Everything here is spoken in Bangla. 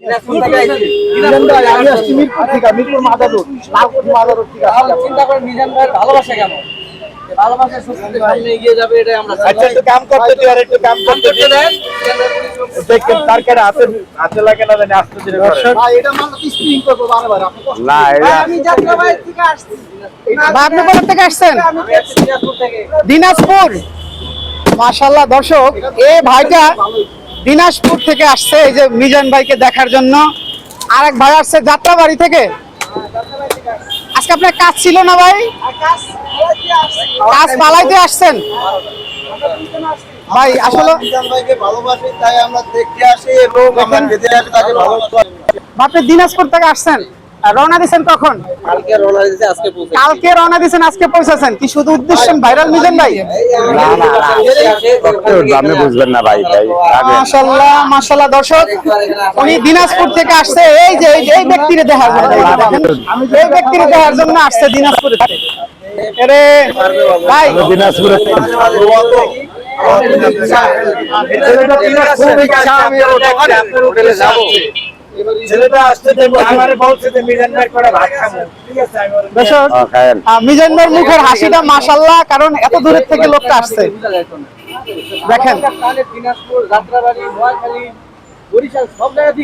আমি আসছি মিরপুর থেকে, মিরপুর মাদারুর মাদারুর থেকে। চিন্তা করেন মিজান ভাইয়ের ভালোবাসা কেমন, ভালোবাসা সুস্থ সামনে এগিয়ে যাবে, এটাই আমরা চাই। আচ্ছা একটু কাম করতে দিও, আর একটু কাম করতে দিও। দেন দেখেন তার কেটে হাতে লাগে না জানি আস্তে ধীরে করে। ভাই এটা মানে স্প্রিং করব বারবার আপনি কষ্ট। না এটা আমি যাত্রাবাড়ি থেকে আসছি। ভাই আপনি কোথা থেকে আসছেন? আমি আসছি দিনাজপুর থেকে। দিনাজপুর। মাশাআল্লাহ দর্শক, এই ভাইটা দিনাজপুর থেকে আসছে এই যে মিজান ভাইকে দেখার জন্য। আরেক ভাই আসছে যাত্রাবাড়ি থেকে। আজকে আপনার কাজ ছিল না ভাই? কাজ পালাইতে আসছেন ভাই? আসলে মিজান ভাইকে ভালোবাসি তাই আমরা দেখতে আসি এবং আমরা খেতে আসি তাকে ভালোবাসি। আপনি দিনাজপুর থেকে আসছেন, রওনা দিয়েছেন কখন? কালকে রওনা দিতে আজকে পৌঁছে। কালকে রওনা দিয়েছেন, আজকে পৌঁছেছেন। কি শুধু উদ্দেশ্য ভাইরাল মিজান ভাই? না না আপনি বুঝবেন না ভাই ভাই আগে মাশাআল্লাহ মাশাআল্লাহ দর্শক, উনি দিনাজপুর থেকে আসছে এই যে এই ব্যক্তিরে দেখার জন্য। আমি এই ব্যক্তিরে দেখার জন্য আসছে দিনাজপুর থেকে। আরে ভাই দিনাজপুরে ছেলেটা আসতে দেব, আমারে বলছে যে মিজান ভাই করে ভাত খাবো। ঠিক আছে আমি বললাম, দর্শক, খায়েন মিজান ভাইয়ের মুখের হাসিটা মাশাআল্লাহ, কারণ এত দূরের থেকে লোকটা আসছে। দেখেন দিনাজপুর, যাত্রাবাড়ি, নোয়াখালী, বরিশাল সব জায়গা থেকে